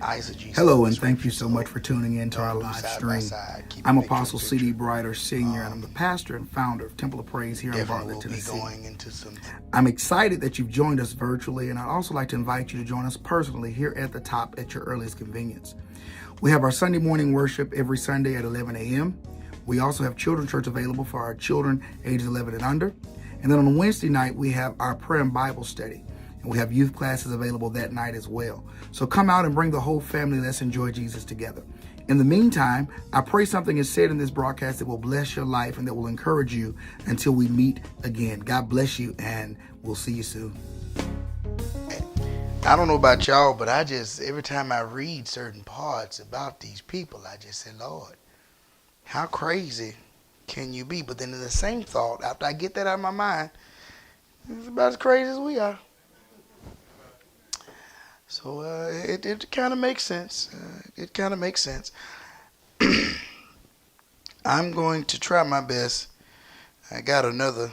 Hello, and thank you so much for tuning in to our live stream. I'm Apostle C.D. Brighter Sr., and I'm the pastor and founder of Temple of Praise here in Bartlett, Tennessee. I'm excited that you've joined us virtually, and I'd also like to invite you to join us personally here at the top at your earliest convenience. We have our Sunday morning worship every Sunday at 11 a.m. We also have Children's Church available for our children ages 11 and under. And then on Wednesday night, we have our prayer and Bible study. And we have youth classes available that night as well. So come out and bring the whole family. Let's enjoy Jesus together. In the meantime, I pray something is said in this broadcast that will bless your life and that will encourage you until we meet again. God bless you, and we'll see you soon. I don't know about y'all, but every time I read certain parts about these people, I just say, Lord, how crazy can you be? But then in the same thought, after I get that out of my mind, it's about as crazy as we are. So it kind of makes sense. I'm going to try my best. I got another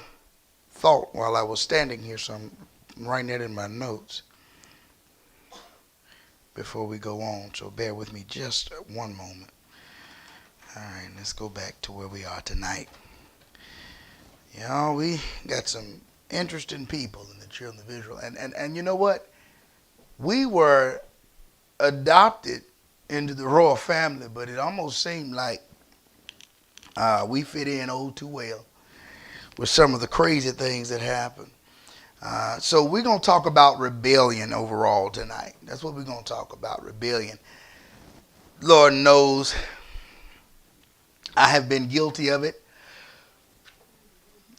thought while I was standing here, so I'm writing that in my notes before we go on. So bear with me just one moment. All right, let's go back to where we are tonight. Y'all, we got some interesting people in the children of Israel. And you know what? We were adopted into the royal family, but it almost seemed like we fit in too well with some of the crazy things that happened. So we're going to talk about rebellion overall tonight. That's what we're going to talk about, rebellion. Lord knows I have been guilty of it.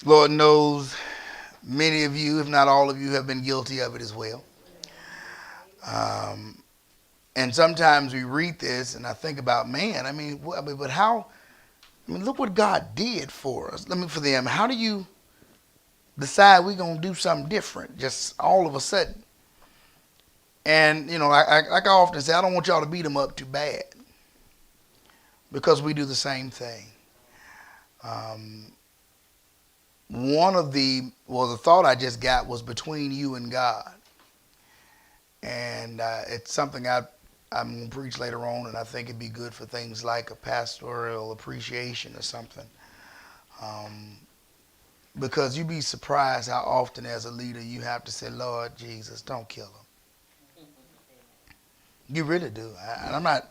Lord knows many of you, if not all of you, have been guilty of it as well. And sometimes we read this and I think about, man, but how, look what God did for us. For them, how do you decide we're going to do something different just all of a sudden? And, like I often say, I don't want y'all to beat them up too bad because we do the same thing. The thought I just got was between you and God. And it's something I'm going to preach later on, and I think it'd be good for things like a pastoral appreciation or something. Because you'd be surprised how often as a leader you have to say, Lord Jesus, don't kill him. You really do. And I'm not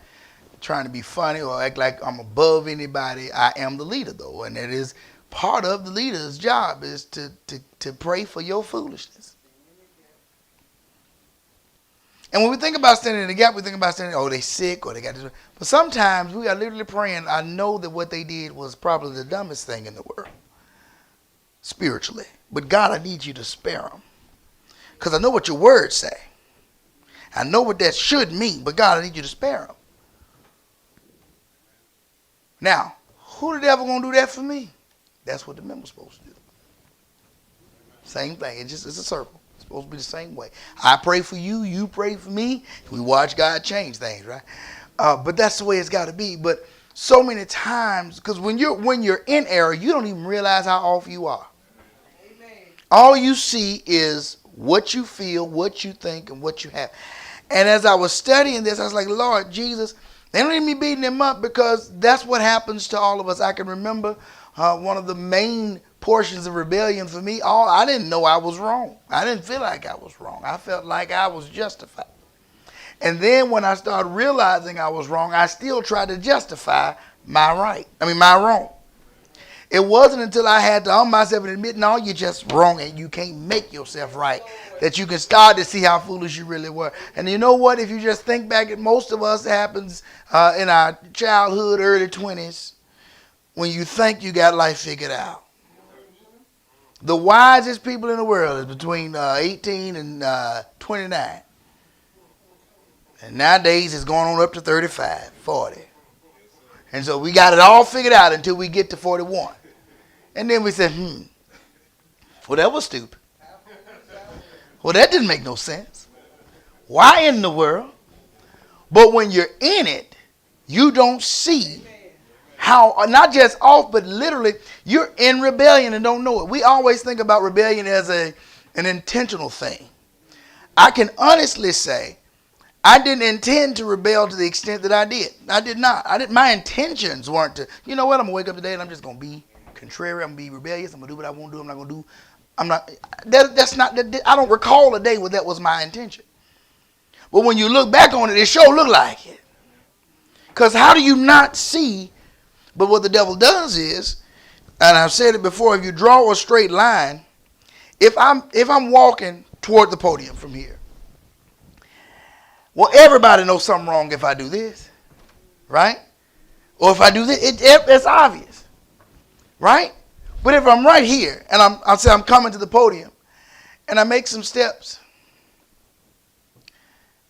trying to be funny or act like I'm above anybody. I am the leader, though, and it is part of the leader's job is to pray for your foolishness. And when we think about standing in the gap, we think about standing, they sick or they got this. But sometimes we are literally praying. I know that what they did was probably the dumbest thing in the world, spiritually. But God, I need you to spare them. Because I know what your words say. I know what that should mean. But God, I need you to spare them. Now, who the devil going to do that for me? That's what the member's supposed to do. Same thing. It's a circle. Supposed to be the same way. I pray for you, you pray for me. We watch God change things, right? But that's the way it's got to be. But so many times, because when you're in error, you don't even realize how off you are. Amen. All you see is what you feel, what you think, and what you have. And as I was studying this, I was like, Lord Jesus, they don't need me beating them up because that's what happens to all of us. I can remember one of the main portions of rebellion for me, I didn't know I was wrong. I didn't feel like I was wrong. I felt like I was justified. And then when I started realizing I was wrong, I still tried to justify my wrong. It wasn't until I had to humble myself and admit, no, you're just wrong and you can't make yourself right, that you can start to see how foolish you really were. And you know what? If you just think back, most of us, it happens in our childhood, early 20s, when you think you got life figured out. The wisest people in the world is between 18 and 29. And nowadays it's going on up to 35, 40. And so we got it all figured out until we get to 41. And then we said, well, that was stupid. Well, that didn't make no sense. Why in the world? But when you're in it, you don't see how, not just off, but literally, you're in rebellion and don't know it. We always think about rebellion as an intentional thing. I can honestly say, I didn't intend to rebel to the extent that I did. I did not. My intentions weren't to, you know what, I'm going to wake up today and I'm just going to be contrary. I'm going to be rebellious. I'm going to do what I want to do. I'm not going to do. I'm not. That's not. I don't recall a day where that was my intention. But when you look back on it, it sure looked like it. Because how do you not see? But what the devil does is, and I've said it before, if you draw a straight line, if I'm walking toward the podium from here, well, everybody knows something wrong if I do this, right? Or if I do this, it's obvious, right? But if I'm right here and I'm coming to the podium and I make some steps,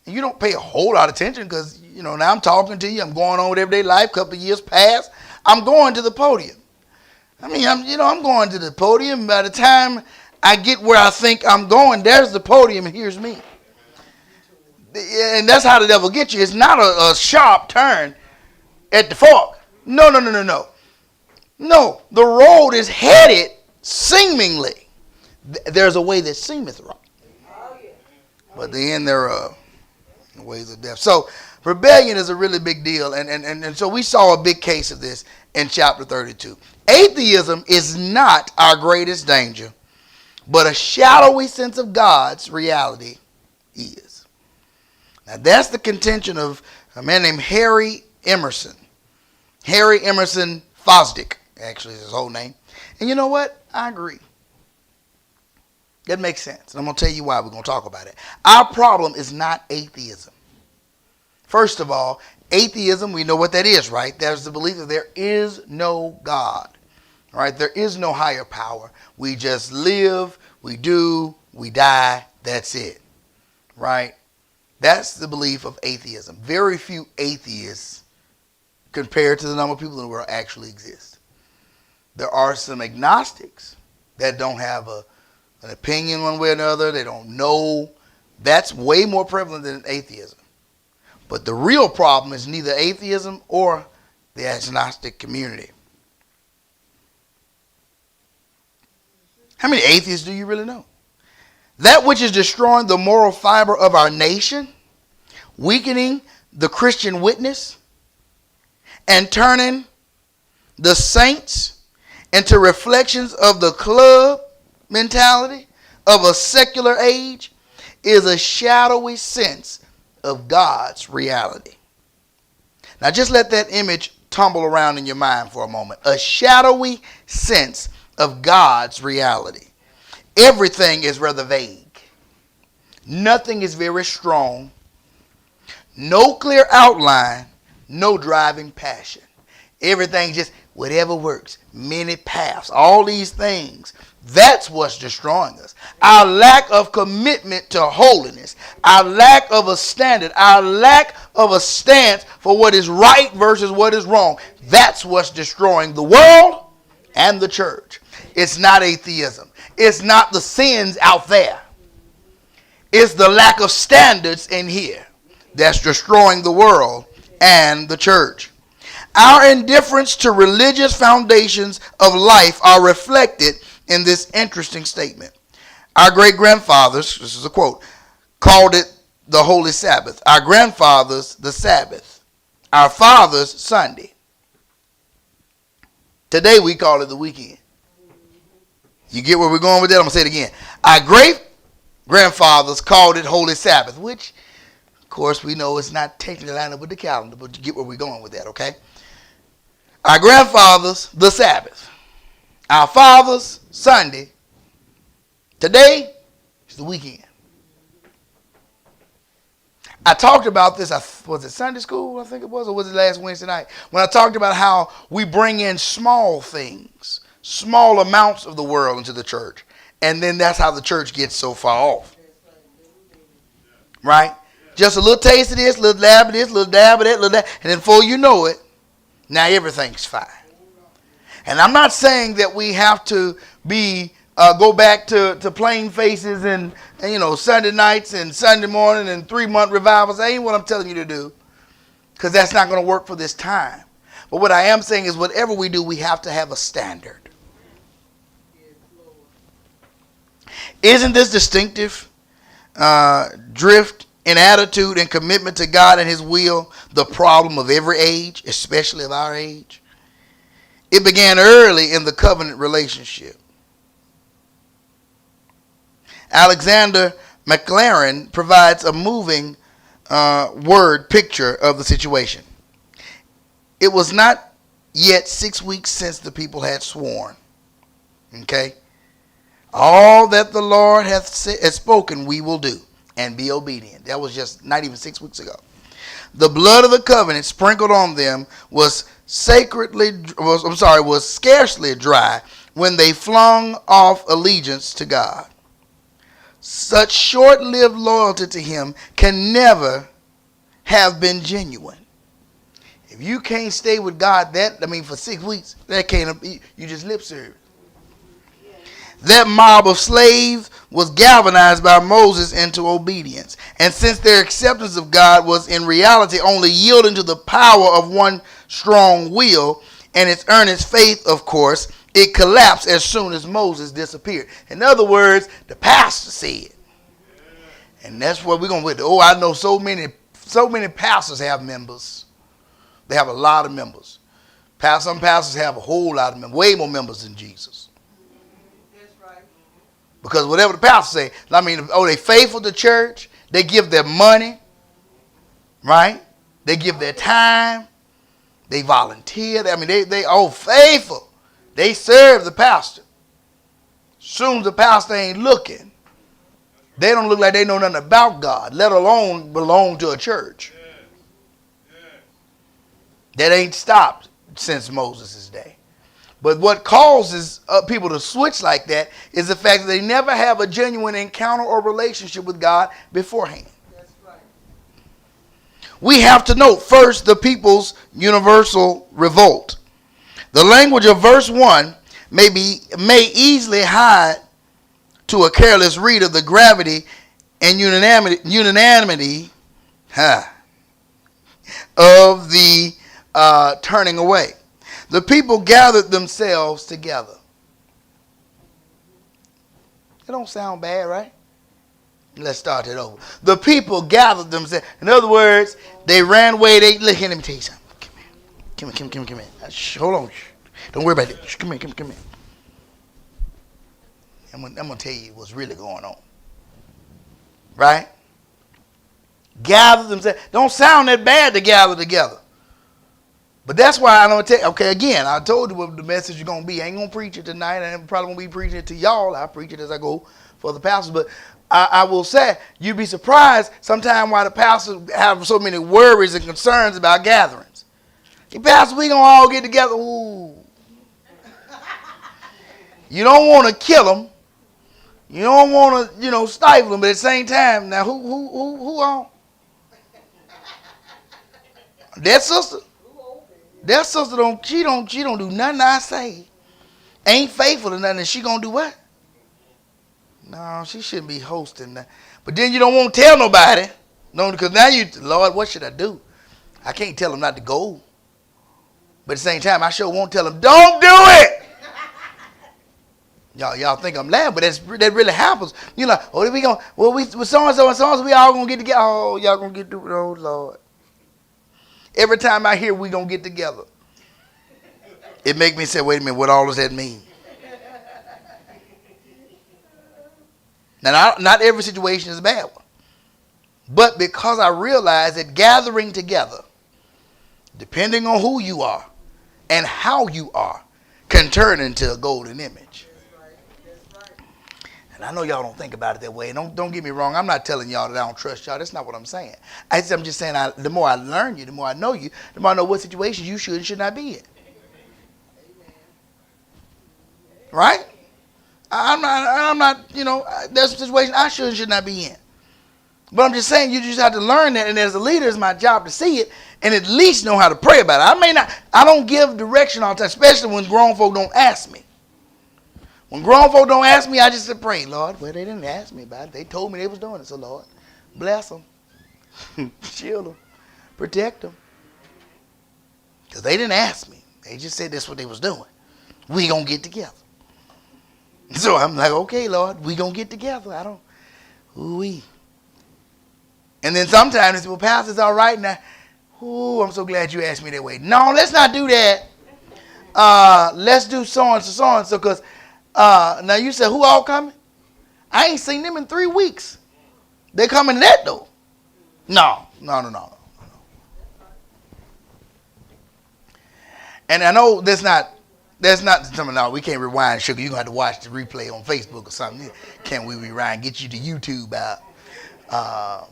and you don't pay a whole lot of attention because, you know, now I'm talking to you, I'm going on with everyday life, a couple of years past, I'm going to the podium. I mean, I'm going to the podium. By the time I get where I think I'm going, there's the podium and here's me. And that's how the devil gets you. It's not a sharp turn at the fork. No. No, the road is headed seemingly. There's a way that seemeth right, but the end thereof, the ways of death. So rebellion is a really big deal. And so we saw a big case of this in chapter 32. Atheism is not our greatest danger, but a shadowy sense of God's reality is. Now that's the contention of a man named Harry Emerson. Harry Emerson Fosdick, actually is his whole name. And you know what? I agree. That makes sense. And I'm going to tell you why. We're going to talk about it. Our problem is not atheism. First of all, atheism, we know what that is, right? There's the belief that there is no God, right? There is no higher power. We just live, we do, we die, that's it, right? That's the belief of atheism. Very few atheists, compared to the number of people in the world, actually exist. There are some agnostics that don't have an opinion one way or another. They don't know. That's way more prevalent than atheism. But the real problem is neither atheism or the agnostic community. How many atheists do you really know? That which is destroying the moral fiber of our nation, weakening the Christian witness, and turning the saints into reflections of the club mentality of a secular age is a shadowy sense of God's reality. Now just let that image tumble around in your mind for a moment. A shadowy sense of God's reality. Everything is rather vague. Nothing is very strong. No clear outline. No driving passion. Everything just whatever works. Many paths. All these things. That's what's destroying us. Our lack of commitment to holiness. Our lack of a standard. Our lack of a stance for what is right versus what is wrong. That's what's destroying the world and the church. It's not atheism. It's not the sins out there. It's the lack of standards in here that's destroying the world and the church. Our indifference to religious foundations of life are reflected in this interesting statement. Our great-grandfathers, this is a quote, called it the Holy Sabbath. Our grandfathers, the Sabbath. Our fathers, Sunday. Today we call it the weekend. You get where we're going with that? I'm going to say it again. Our great-grandfathers called it Holy Sabbath, which, of course, we know it's not technically lined up with the calendar, but you get where we're going with that, okay? Our grandfathers, the Sabbath. Our fathers, Sunday. Today is the weekend. I talked about this, was it Sunday school, I think it was, or was it last Wednesday night? When I talked about how we bring in small things, small amounts of the world into the church. And then that's how the church gets so far off. Right? Just a little taste of this, a little dab of this, a little dab of that, a little that. And then before you know it, now everything's fine. And I'm not saying that we have to go back to plain faces and Sunday nights and Sunday morning and 3-month revivals. That ain't what I'm telling you to do. Because that's not going to work for this time. But what I am saying is whatever we do, we have to have a standard. Isn't this distinctive drift in attitude and commitment to God and his will the problem of every age, especially of our age? It began early in the covenant relationship. Alexander McLaren provides a moving word picture of the situation. It was not yet 6 weeks since the people had sworn. Okay? All that the Lord hath spoken we will do and be obedient. That was just not even 6 weeks ago. The blood of the covenant sprinkled on them was scarcely dry when they flung off allegiance to God. Such short-lived loyalty to him can never have been genuine. If you can't stay with God for 6 weeks, that can't, you just lip service. That mob of slaves was galvanized by Moses into obedience. And since their acceptance of God was in reality only yielding to the power of one strong will and its earnest faith, of course, it collapsed as soon as Moses disappeared. In other words, the pastor said. And that's what we're going with. Oh, I know so many pastors have members. They have a lot of members. Some pastors have a whole lot of members, way more members than Jesus. Because whatever the pastor say, they faithful to church. They give their money, right? They give their time. They volunteer. They all faithful. They serve the pastor. Soon as the pastor ain't looking, they don't look like they know nothing about God, let alone belong to a church. That ain't stopped since Moses' day. But what causes people to switch like that is the fact that they never have a genuine encounter or relationship with God beforehand. That's right. We have to note first the people's universal revolt. The language of verse 1 may easily hide to a careless reader the gravity and unanimity of the turning away. The people gathered themselves together. It don't sound bad, right? Let's start it over. The people gathered themselves. In other words, they ran away. Look here, let me tell you something. Come here. Hold on. Don't worry about it. Come here. I'm going to tell you what's really going on. Right? Gather themselves. Don't sound that bad to gather together. But that's why I don't tell you. Okay, again, I told you what the message is going to be. I ain't going to preach it tonight. I probably won't be preaching it to y'all. I preach it as I go for the pastors. But I will say, you'd be surprised sometimes why the pastors have so many worries and concerns about gatherings. Hey, pastor, we going to all get together. Ooh. You don't want to kill them. You don't want to, stifle them. But at the same time, now who on? That sister. That sister don't do nothing I say. Ain't faithful to nothing. And she gonna do what? No, she shouldn't be hosting that. But then you don't want to tell nobody. No, because now Lord, what should I do? I can't tell them not to go. But at the same time, I sure won't tell them, don't do it. Y'all think I'm laughing, but that really happens. We so-and-so and so-and-so, we all gonna get together. Oh, y'all gonna get through it. Oh, Lord. Every time I hear we gonna get together, it make me say, wait a minute, what all does that mean? Now, not every situation is a bad one. But because I realize that gathering together, depending on who you are and how you are, can turn into a golden image. And I know y'all don't think about it that way. And don't get me wrong. I'm not telling y'all that I don't trust y'all. That's not what I'm saying. I'm just saying the more I learn you, the more I know you, the more I know what situations you should and should not be in. Right? I'm not, there's a situation I should and should not be in. But I'm just saying you just have to learn that. And as a leader, it's my job to see it and at least know how to pray about it. I don't give direction all the time, especially when grown folk don't ask me. When grown folk don't ask me, I just say, pray, Lord. Well, they didn't ask me about it. They told me they was doing it. So, Lord, bless them. Shield them. Protect them. Because they didn't ask me. They just said that's what they was doing. We going to get together. So I'm like, okay, Lord, we going to get together. We. And then sometimes they say, well, Pastor, it's all right now. Ooh, I'm so glad you asked me that way. No, let's not do that. Let's do so-and-so, because now you said, who all coming? I ain't seen them in 3 weeks. They coming to that, though. No. And I know that's not something. No, we can't rewind, sugar. You're going to have to watch the replay on Facebook or something. Can't we rewind, get you to YouTube out?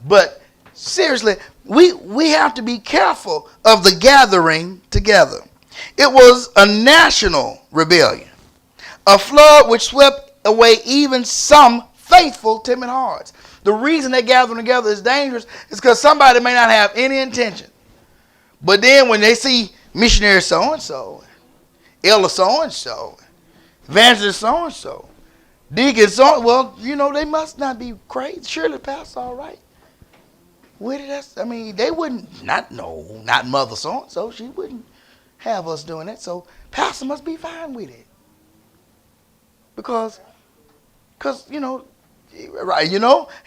But seriously, we have to be careful of the gathering together. It was a national rebellion, a flood which swept away even some faithful, timid hearts. The reason they gathering together is dangerous is because somebody may not have any intention. But then when they see missionary so-and-so, elder so-and-so, evangelist so-and-so, deacon so, well, they must not be crazy. Surely the pastor all right. They wouldn't, not mother so-and-so. She wouldn't have us doing that. So pastor must be fine with it. Because right,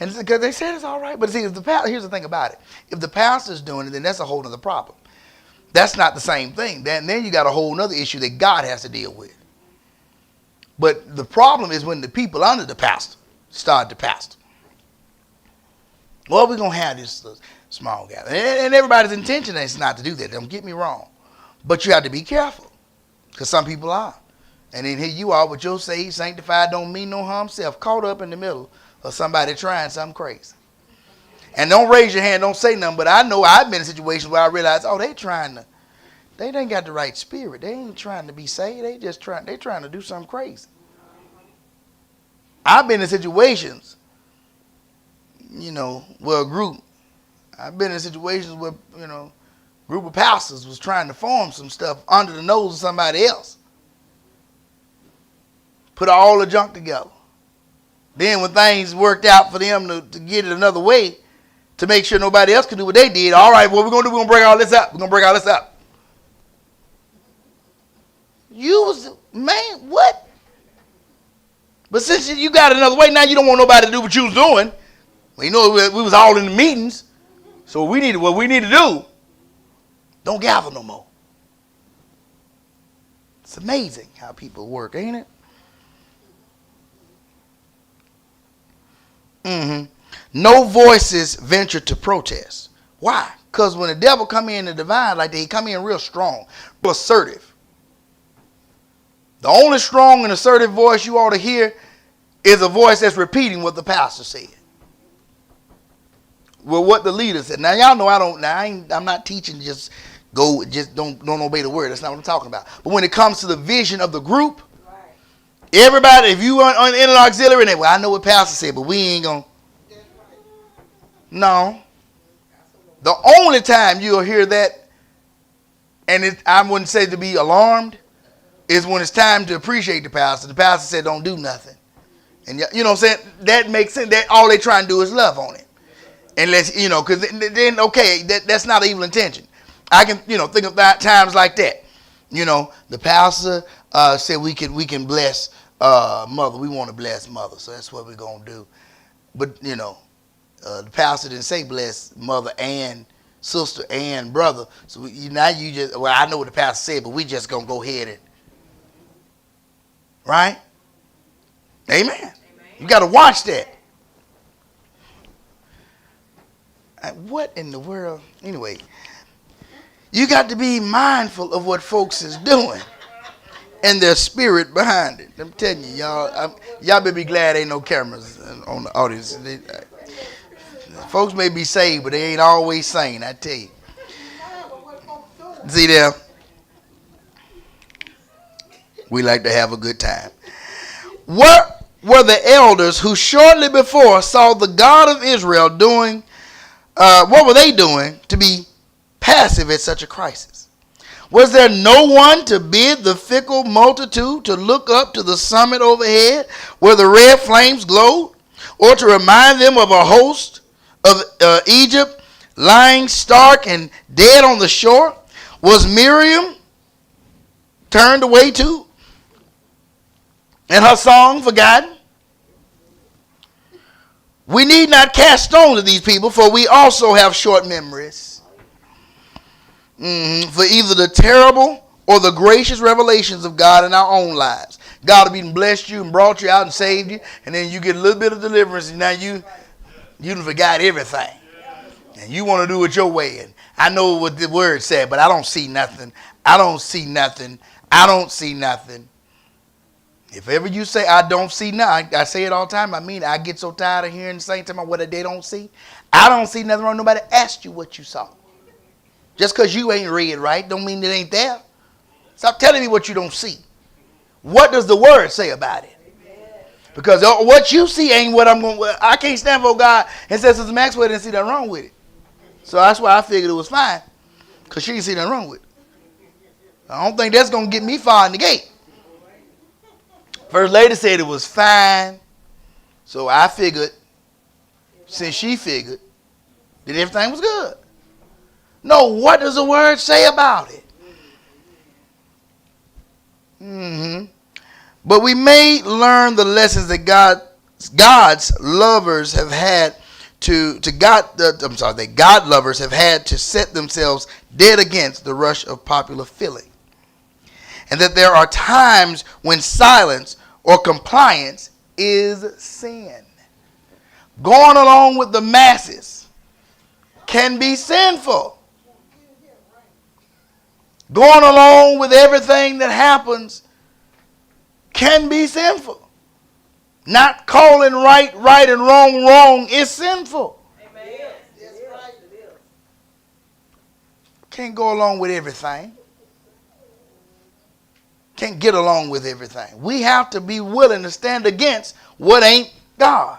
and because they said it's all right. But see, here's the thing about it. If the pastor's doing it, then that's a whole other problem. That's not the same thing. Then you got a whole other issue that God has to deal with. But the problem is when the people under the pastor start to pastor. Well, we're going to have this small gathering. And everybody's intention is not to do that. Don't get me wrong. But you have to be careful. Because some people are. And then here you are with your saved, sanctified, don't mean no harm self, caught up in the middle of somebody trying something crazy. And don't raise your hand, don't say nothing, but I know I've been in situations where I realized, they ain't got the right spirit. They ain't trying to be saved. They trying to do something crazy. I've been in situations, where I've been in situations where, group of pastors was trying to form some stuff under the nose of somebody else. Put all the junk together. Then when things worked out for them to get it another way, to make sure nobody else could do what they did, all right, what we're going to do, we're going to break all this up. We're going to break all this up. What? But since you got it another way, now you don't want nobody to do what you was doing. Well, we was all in the meetings. So what we need to do, don't gather no more. It's amazing how people work, ain't it? No voices venture to protest. Why? Because when the devil come in the divine like that, he come in real strong, real assertive. The only strong and assertive voice you ought to hear is a voice that's repeating what the pastor said. Well, what the leader said. Now y'all know I'm not teaching just don't obey the word. That's not what I'm talking about. But when it comes to the vision of the group, everybody, if you are in an auxiliary, I know what pastor said, but we ain't going to. No. The only time you'll hear that, and I wouldn't say to be alarmed, is when it's time to appreciate the pastor. The pastor said don't do nothing. And you know what I'm saying? That makes sense. That all they try and do is love on it. Unless, because then, okay, that's not an evil intention. I can, think of times like that. The pastor said we can bless mother. We want to bless mother, so that's what we're going to do. But, the pastor didn't say bless mother and sister and brother. So I know what the pastor said, but we just going to go ahead and, right? Amen. You got to watch that. What in the world? Anyway, you got to be mindful of what folks is doing and their spirit behind it. I'm telling you, y'all better be glad ain't no cameras on the audience. Folks may be saved, but they ain't always sane, I tell you. See there? We like to have a good time. What were the elders who shortly before saw the God of Israel doing, what were they doing to be passive at such a crisis? Was there no one to bid the fickle multitude to look up to the summit overhead where the red flames glowed, or to remind them of a host of Egypt lying stark and dead on the shore? Was Miriam turned away too, and her song forgotten? We need not cast stones at these people, for we also have short memories. For either the terrible or the gracious revelations of God in our own lives. God have even blessed you and brought you out and saved you, and then you get a little bit of deliverance, and now you done forgot everything. And you want to do it your way. And I know what the word said, but I don't see nothing. I don't see nothing. I don't see nothing. If ever you say, I don't see nothing, I say it all the time. I mean, I get so tired of hearing the same time what they don't see. I don't see nothing wrong. Nobody asked you what you saw. Just because you ain't read right don't mean it ain't there. Stop telling me what you don't see. What does the word say about it? Because what you see ain't what I'm going to. I can't stand for God and say Sister Maxwell didn't see nothing wrong with it. So that's why I figured it was fine. Because she didn't see nothing wrong with it. I don't think that's going to get me far in the gate. First lady said it was fine. So I figured, since she figured, that everything was good. No, what does the word say about it? But we may learn the lessons that God's lovers have had that God lovers have had to set themselves dead against the rush of popular feeling. And that there are times when silence or compliance is sin. Going along with the masses can be sinful. Going along with everything that happens can be sinful. Not calling right and wrong is sinful. Amen. That's right. Can't go along with everything. Can't get along with everything. We have to be willing to stand against what ain't God.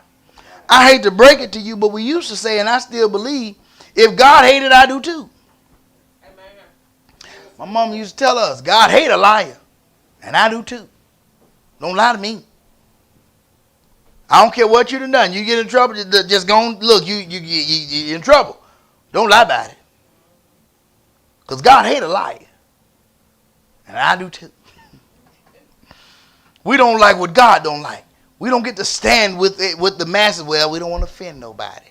I hate to break it to you, but we used to say, and I still believe, if God hated, I do too. My mom used to tell us, God hate a liar, and I do too. Don't lie to me. I don't care what you done. You get in trouble, just go and look, you're in trouble. Don't lie about it. Because God hate a liar, and I do too. We don't like what God don't like. We don't get to stand with the masses. Well, we don't want to offend nobody.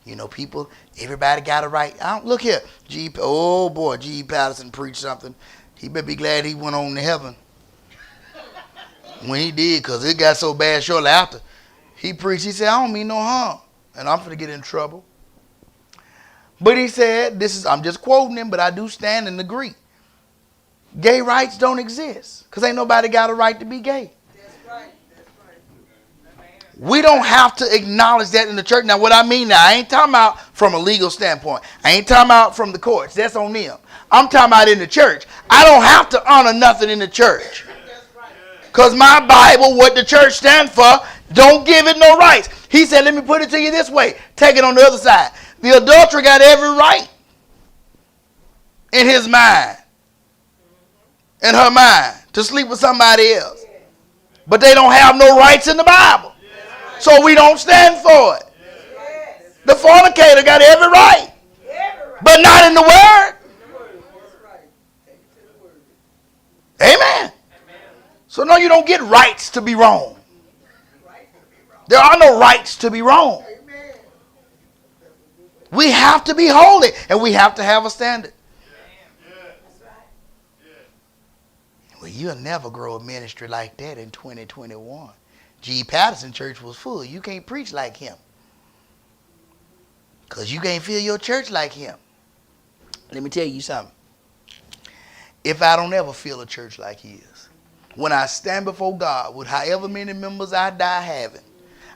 You know, people, everybody got a right. Look here. G.E. Patterson preached something. He better be glad he went on to heaven when he did, because it got so bad shortly after. He preached, he said, I don't mean no harm, and I'm going to get in trouble. But he said, I'm just quoting him, but I do stand and agree. Gay rights don't exist, because ain't nobody got a right to be gay. That's right. We don't have to acknowledge that in the church. Now, what I mean now, I ain't talking about from a legal standpoint. I ain't talking about from the courts. That's on them. I'm talking about in the church. I don't have to honor nothing in the church. Because my Bible, what the church stands for, don't give it no rights. He said, let me put it to you this way. Take it on the other side. The adulterer got every right in his mind, in her mind, to sleep with somebody else. But they don't have no rights in the Bible. So we don't stand for it. The fornicator got every right, but not in the word. Amen. So no, you don't get rights to be wrong. There are no rights to be wrong. We have to be holy, and we have to have a standard. Well, you'll never grow a ministry like that in 2021. G. Patterson Church was full. You can't preach like him, because you can't fill your church like him. Let me tell you something. If I don't ever fill a church like his, when I stand before God with however many members I die having,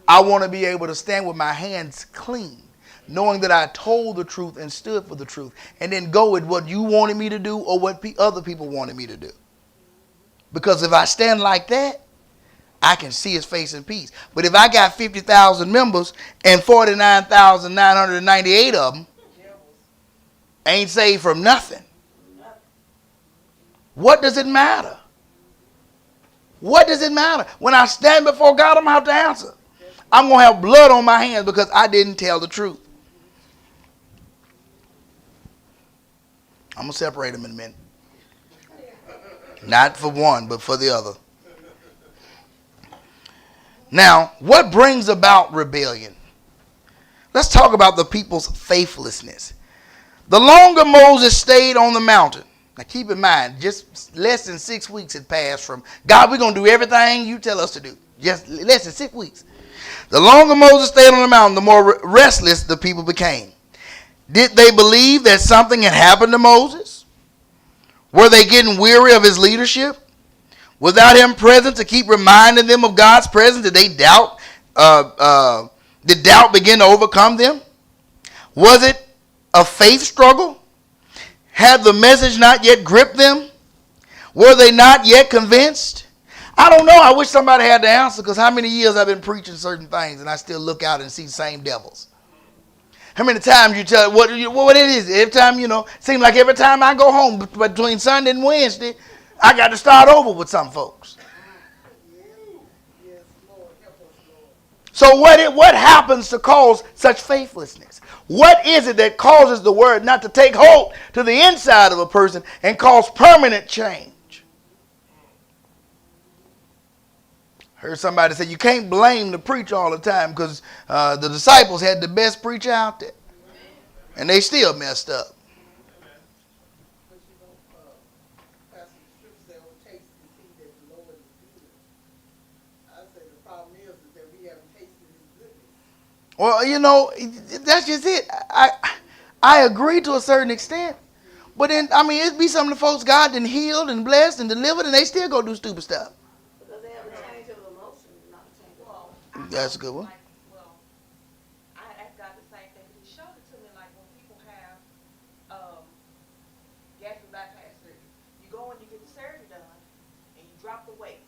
I want to be able to stand with my hands clean, knowing that I told the truth and stood for the truth, and then go with what you wanted me to do or what other people wanted me to do. Because if I stand like that, I can see his face in peace. But if I got 50,000 members and 49,998 of them ain't saved from nothing, what does it matter? What does it matter? When I stand before God, I'm going to have to answer. I'm going to have blood on my hands because I didn't tell the truth. I'm going to separate them in a minute. Not for one, but for the other. Now, what brings about rebellion? let's talk about the people's faithlessness. The longer Moses stayed on the mountain, now keep in mind, just less than 6 weeks had passed from, God, we're going to do everything you tell us to do. Just less than 6 weeks. The longer Moses stayed on the mountain, the more restless the people became. Did they believe that something had happened to Moses? Were they getting weary of his leadership? Without him present to keep reminding them of God's presence, did they doubt? Did doubt begin to overcome them? Was it a faith struggle? Had the message not yet gripped them? Were they not yet convinced? I don't know. I wish somebody had the answer, because how many years I've been preaching certain things and I still look out and see the same devils. How many times you tell what it is? Every time, seems like every time I go home between Sunday and Wednesday, I got to start over with some folks. So what happens to cause such faithlessness? What is it that causes the word not to take hold to the inside of a person and cause permanent change? Heard somebody say you can't blame the preacher all the time, because the disciples had the best preacher out there, and they still messed up. Well, that's just it. I agree to a certain extent. But then, it'd be some of the folks God done healed and blessed and delivered, and they still go do stupid stuff. Because they have a change of emotion, not a change of emotion. That's a good one. I asked God the same thing. He showed it to me, like when people have gastric bypass surgery. You go and you get the surgery done, and you drop the weight.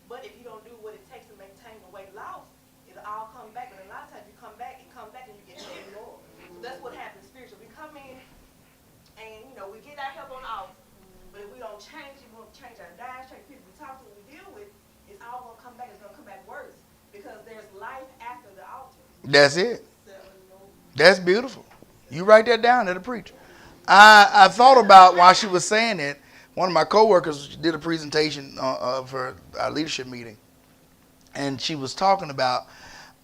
But if you don't do what it takes to maintain the weight loss, it'll all come back. But a lot of times you come back and you get more. So that's what happens spiritually. We come in and, we get our help on the altar. But if we don't change it, we won't change our diet, change people we talk to, what we deal with, it's all going to come back. It's going to come back worse, because there's life after the altar. That's it. That's beautiful. You write that down to the preacher. I thought about, while she was saying it, one of my coworkers did a presentation for our leadership meeting. And she was talking about,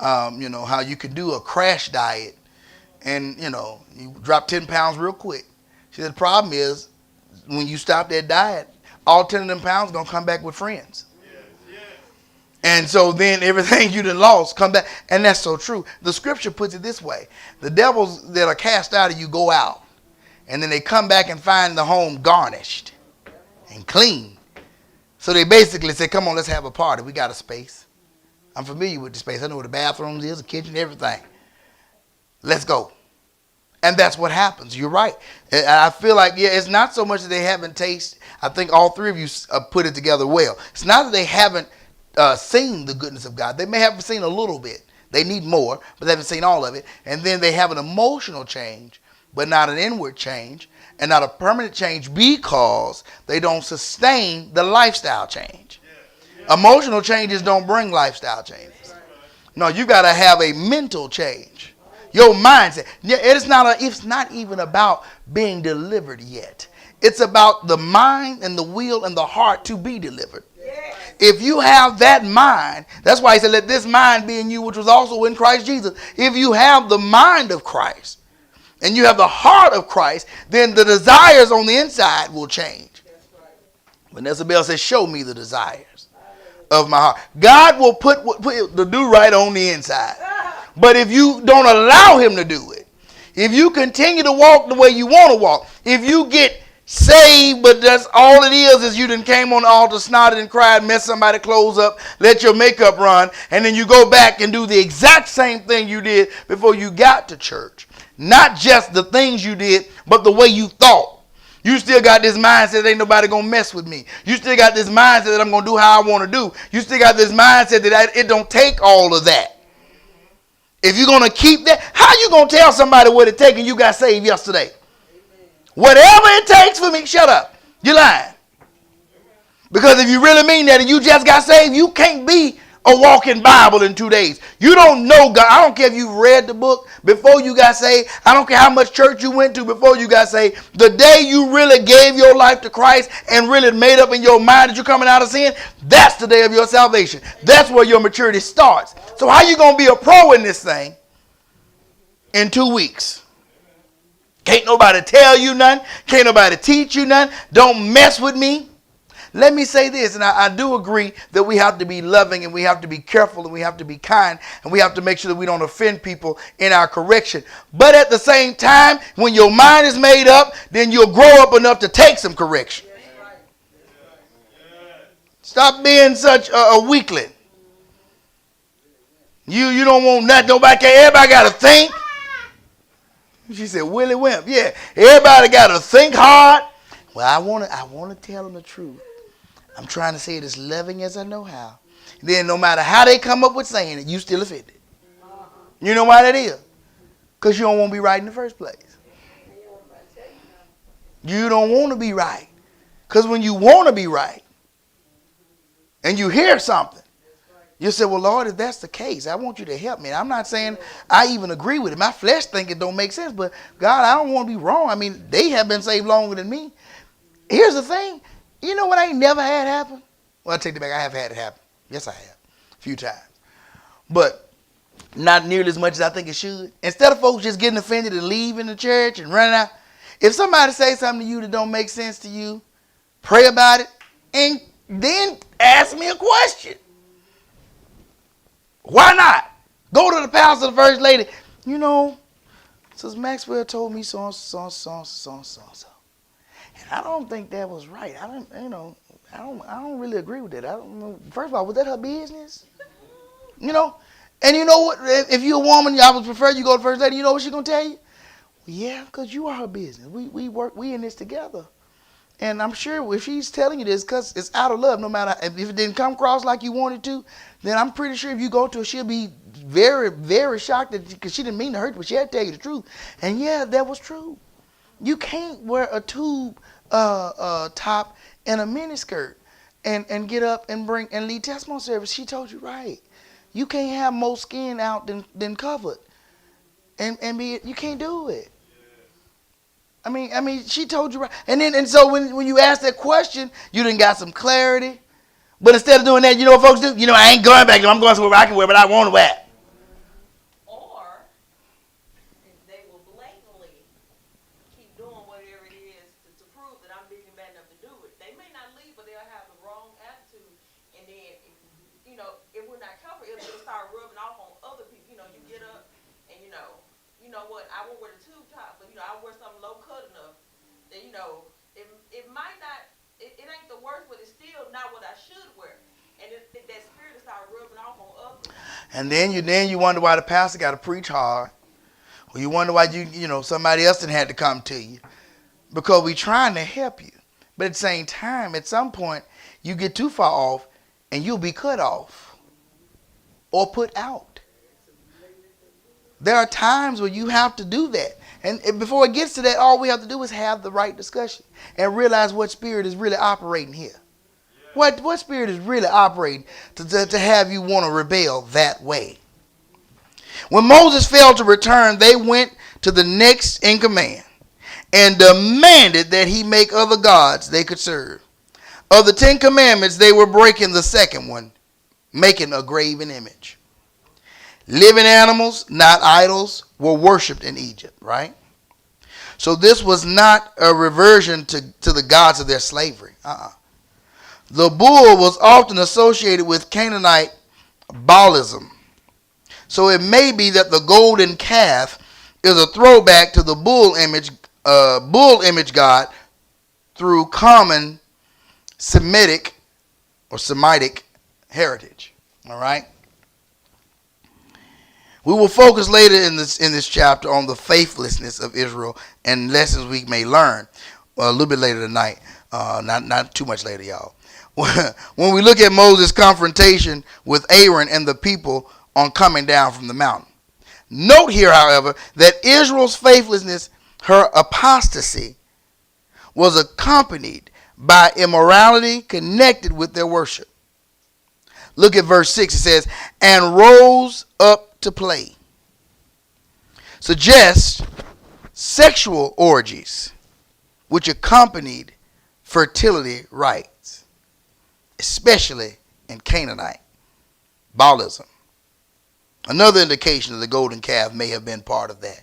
how you can do a crash diet and, you drop 10 pounds real quick. She said the problem is when you stop that diet, all 10 of them pounds going to come back with friends. Yes. And so then everything you done lost come back. And that's so true. The scripture puts it this way. The devils that are cast out of you go out, and then they come back and find the home garnished and clean. So they basically say, come on, let's have a party. We got a space. I'm familiar with the space. I know where the bathrooms is, the kitchen, everything. Let's go. And that's what happens. You're right. I feel like, it's not so much that they haven't tasted. I think all three of you put it together well. It's not that they haven't seen the goodness of God. They may have seen a little bit. They need more, but they haven't seen all of it. And then they have an emotional change, but not an inward change, and not a permanent change, because they don't sustain the lifestyle change. Emotional changes don't bring lifestyle changes. No, you got to have a mental change. Your mindset. It's not even about being delivered yet. It's about the mind and the will and the heart to be delivered. Yes. If you have that mind, that's why he said, let this mind be in you, which was also in Christ Jesus. If you have the mind of Christ and you have the heart of Christ, then the desires on the inside will change. Vanessa Bell says, show me the desires of my heart. God will put the do right on the inside. But if you don't allow him to do it, if you continue to walk the way you want to walk, if you get saved, but that's all it is you done came on the altar, snotted and cried, messed somebody's clothes up, let your makeup run, and then you go back and do the exact same thing you did before you got to church. Not just the things you did, but the way you thought. You still got this mindset, ain't nobody going to mess with me. You still got this mindset that I'm going to do how I want to do. You still got this mindset that it don't take all of that. If you're going to keep that, how you going to tell somebody what it takes and you got saved yesterday? Whatever it takes for me, shut up. You're lying. Because if you really mean that and you just got saved, you can't be a walking Bible in 2 days. You don't know God. I don't care if you read the book before you got saved. I don't care how much church you went to before you got saved. The day you really gave your life to Christ and really made up in your mind that you're coming out of sin, that's the day of your salvation. That's where your maturity starts. So how you going to be a pro in this thing in 2 weeks. Can't nobody tell you nothing. Can't nobody teach you nothing. Don't mess with me. Let me say this, and I do agree that we have to be loving and we have to be careful and we have to be kind and we have to make sure that we don't offend people in our correction. But at the same time, when your mind is made up, then you'll grow up enough to take some correction. Stop being such a weakling. You don't want nothing. Nobody can. Everybody got to think. She said, Willie Wimp. Yeah, everybody got to think hard. Well, I want to tell them the truth. I'm trying to say it as loving as I know how. Then no matter how they come up with saying it, you still offended. You know why that is? Because you don't want to be right in the first place. You don't want to be right. Because when you want to be right and you hear something, you say, well, Lord, if that's the case, I want you to help me. I'm not saying I even agree with it. My flesh think it don't make sense. But God, I don't want to be wrong. I mean, they have been saved longer than me. Here's the thing. You know what I ain't never had happen? Well, I take it back. I have had it happen. Yes, I have. A few times. But not nearly as much as I think it should. Instead of folks just getting offended and leaving the church and running out, if somebody says something to you that don't make sense to you, pray about it and then ask me a question. Why not? Go to the pastor, the first lady. You know, Sister Maxwell told me so and so, so and so, so and so. And I don't think that was right. I don't really agree with that. I don't know. First of all, was that her business? You know? And you know what? If you're a woman, I would prefer you go to the first lady. You know what she's going to tell you? Well, yeah, because you are her business. We in this together. And I'm sure if she's telling you this because it's out of love, no matter if it didn't come across like you wanted to, then I'm pretty sure if you go to her, she'll be very, very shocked because she didn't mean to hurt you, but she had to tell you the truth. And yeah, that was true. You can't wear a tube top and a miniskirt and get up and lead testimony service. She told you right. You can't have more skin out than covered. And you can't do it. I mean, she told you right. And so when you ask that question, you done got some clarity. But instead of doing that, you know what folks do? You know, I ain't going back. I'm going somewhere I can wear, but I want to wear. Or they will blatantly keep doing whatever it is to prove that I'm big and bad enough to do it. They may not leave, but they'll have the wrong attitude. And then, you know, if we're not careful, it'll start rubbing off on other people. You know, you get up and, you know what, I won't wear the tube top, but, you know, I'll wear something low cut enough that, you know, it might not, it ain't the worst, but it's still not what I should wear. And that spirit will start rubbing off on others. And then you wonder why the pastor got to preach hard. Or you wonder why you know somebody else didn't have to come to you. Because we're trying to help you. But at the same time, at some point, you get too far off and you'll be cut off or put out. There are times where you have to do that. And before it gets to that, all we have to do is have the right discussion and realize what spirit is really operating here. What spirit is really operating to have you want to rebel that way? When Moses failed to return, they went to the next in command and demanded that he make other gods they could serve. Of the 10 commandments, they were breaking the second one, making a graven image. Living animals, not idols, were worshipped in Egypt, right? So this was not a reversion to the gods of their slavery. The bull was often associated with Canaanite Baalism. So it may be that the golden calf is a throwback to the bull image god through common Semitic heritage. All right. We will focus later in this chapter on the faithlessness of Israel and lessons we may learn a little bit later tonight. Not too much later, y'all. When we look at Moses' confrontation with Aaron and the people on coming down from the mountain. Note here, however, that Israel's faithlessness, her apostasy, was accompanied by immorality connected with their worship. Look at verse 6. It says, and rose up to play. Suggests sexual orgies, which accompanied fertility rites, especially in Canaanite Baalism. Another indication that the golden calf may have been part of that.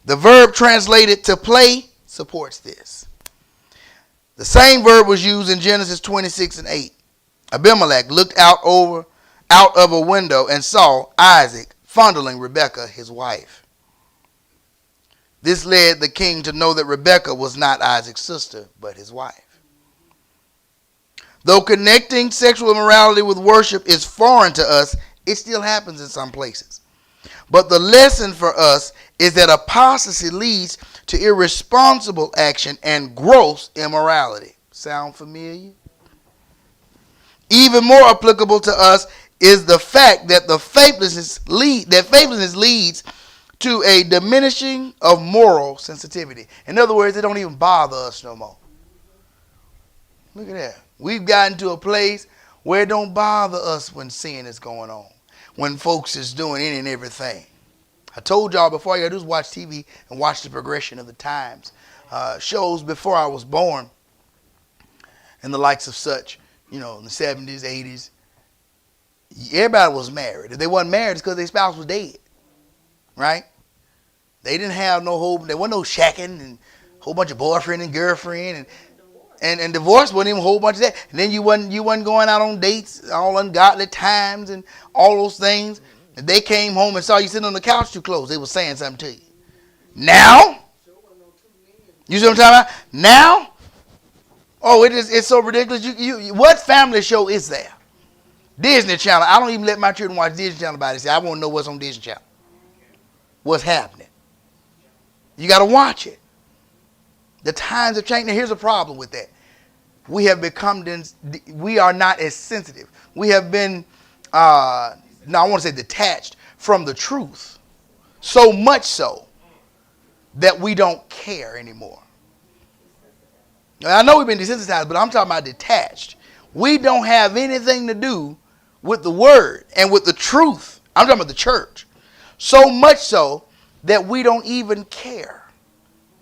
The verb translated to play supports this. The same verb was used in Genesis 26:8. Abimelech looked out of a window and saw Isaac fondling Rebekah, his wife. This led the king to know that Rebekah was not Isaac's sister, but his wife. Though connecting sexual immorality with worship is foreign to us, it still happens in some places. But the lesson for us is that apostasy leads to irresponsible action and gross immorality. Sound familiar? Even more applicable to us is the fact that faithlessness leads to a diminishing of moral sensitivity. In other words, it don't even bother us no more. Look at that. We've gotten to a place where it don't bother us when sin is going on, when folks is doing any and everything. I told y'all before, you got to do is watch TV and watch the progression of the times. Shows before I was born and the likes of such, in the 70s, 80s. Everybody was married. If they wasn't married, it's because their spouse was dead. Right? They didn't have no whole, there wasn't no shacking and a whole bunch of boyfriend and girlfriend and divorce wasn't even a whole bunch of that. And then you wasn't going out on dates, all ungodly times and all those things. If they came home and saw you sitting on the couch too close, they were saying something to you. Now, you see what I'm talking about? Now, it's so ridiculous. What family show is there? Disney Channel. I don't even let my children watch Disney Channel by themselves. I want to know what's on Disney Channel. What's happening? You got to watch it. The times have changed. Now, here's a problem with that. We are not as sensitive. We have been, I want to say detached from the truth. So much so that we don't care anymore. Now, I know we've been desensitized, but I'm talking about detached. We don't have anything to do with the word and with the truth. I'm talking about the church. So much so that we don't even care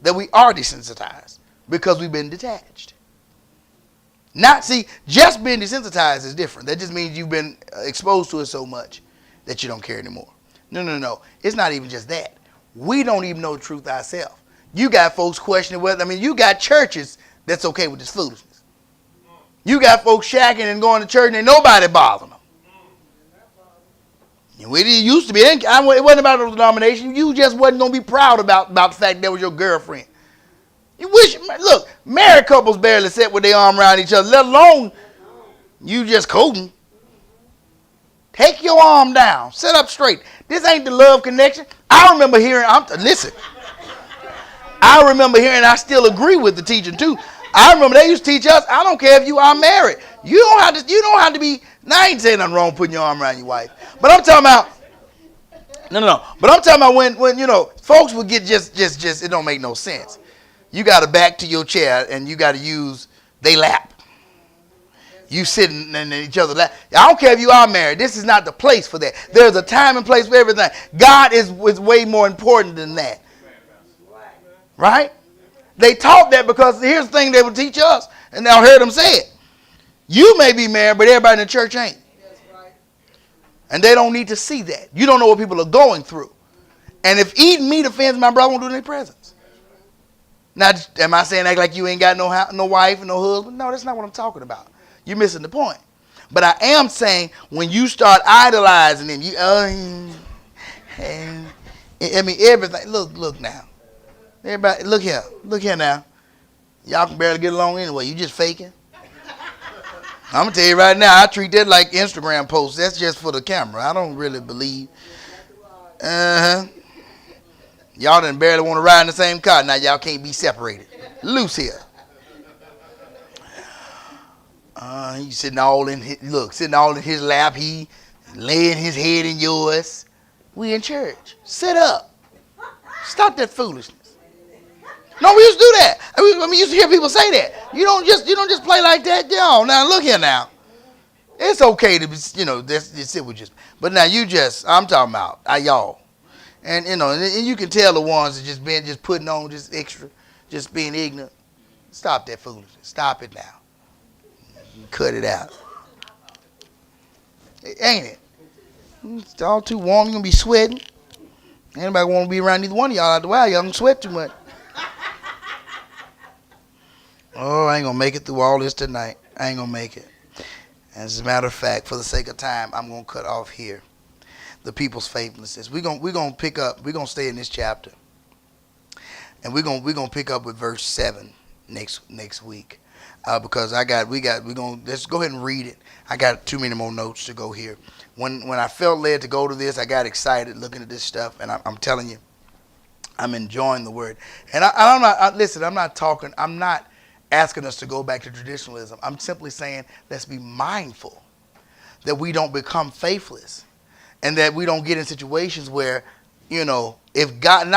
that we are desensitized because we've been detached. Just being desensitized is different. That just means you've been exposed to it so much that you don't care anymore. No. It's not even just that. We don't even know the truth ourselves. You got folks questioning you got churches that's okay with this foolishness. You got folks shacking and going to church and ain't nobody bothering them. It used to be. It wasn't about the denomination. You just wasn't going to be proud about the fact that was your girlfriend. Married couples barely sit with their arm around each other, let alone you just coding. Take your arm down. Sit up straight. This ain't the love connection. I remember hearing, I still agree with the teacher too. I remember they used to teach us, I don't care if you are married. You don't have to be, now I ain't saying nothing wrong putting your arm around your wife. But I'm talking about, But I'm talking about when folks would get just, it don't make no sense. You got to back to your chair and you got to use they lap. You sitting in each other's lap. I don't care if you are married. This is not the place for that. There's a time and place for everything. God is way more important than that. Right? They taught that because here's the thing they would teach us, and I heard them say it. You may be married, but everybody in the church ain't. And they don't need to see that. You don't know what people are going through. And if eating meat offends my brother, won't do it in their presence. Now, am I saying act like you ain't got no wife and no husband? No, that's not what I'm talking about. You're missing the point. But I am saying when you start idolizing them, everything. Look now. Everybody, look here now. Y'all can barely get along anyway. You just faking. I'm going to tell you right now, I treat that like Instagram posts. That's just for the camera. I don't really believe. Y'all done barely want to ride in the same car. Now y'all can't be separated. Loose here. He's sitting all in his lap. He laying his head in yours. We in church. Sit up. Stop that foolishness. No, we used to do that. We used to hear people say that. You don't just play like that, y'all. Now look here now. It's okay to be, that's it. But now I'm talking about y'all, and and you can tell the ones that just putting on just extra, just being ignorant. Stop that foolishness. Stop it now. Cut it out. Ain't it? It's all too warm. You're gonna be sweating. Anybody want to be around either one of y'all out the while? Y'all don't sweat too much. Oh, I ain't going to make it through all this tonight. I ain't going to make it. As a matter of fact, for the sake of time, I'm going to cut off here. The people's faithlessness. We're going to pick up. We're going to stay in this chapter. And we're going to pick up with verse 7 next week. Because let's go ahead and read it. I got too many more notes to go here. When I felt led to go to this, I got excited looking at this stuff. And I'm telling you, I'm enjoying the word. And I'm not asking us to go back to traditionalism. I'm simply saying let's be mindful that we don't become faithless and that we don't get in situations where, if God,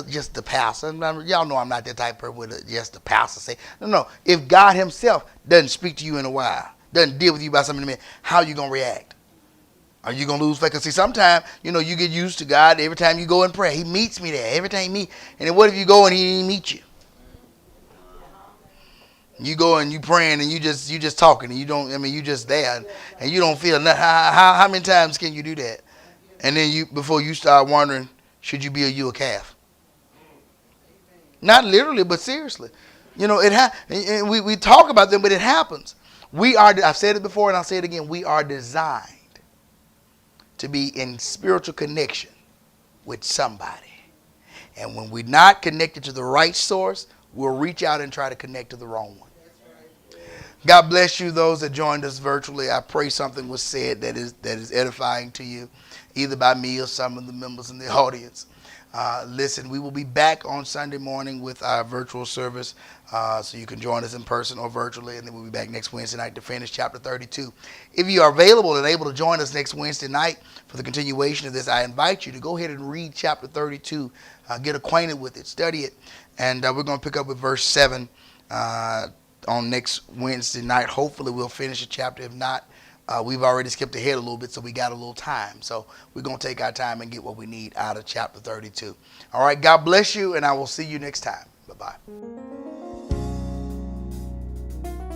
just the pastor, y'all know I'm not that type of person with just the pastor say, no, if God himself doesn't speak to you in a while, doesn't deal with you about something, how are you going to react? Are you going to lose faith? Because see, sometimes, you get used to God. Every time you go and pray, he meets me there. Every time he meets, and then what if you go and he didn't meet you? You go and you praying and you just talking and you just there and you don't feel nothing. How many times can you do that? And then before you start wondering, should you be a calf? Not literally, but seriously. We talk about them, but it happens. I've said it before and I'll say it again. We are designed to be in spiritual connection with somebody. And when we're not connected to the right source, we'll reach out and try to connect to the wrong one. God bless you, those that joined us virtually. I pray something was said that is edifying to you, either by me or some of the members in the audience. Listen, we will be back on Sunday morning with our virtual service, so you can join us in person or virtually, and then we'll be back next Wednesday night to finish chapter 32. If you are available and able to join us next Wednesday night for the continuation of this, I invite you to go ahead and read chapter 32, get acquainted with it, study it, and we're going to pick up with verse 7 on next Wednesday night. Hopefully we'll finish the chapter. If not, we've already skipped ahead a little bit, so we got a little time. So we're going to take our time and get what we need out of chapter 32. All right, God bless you, and I will see you next time. Bye-bye.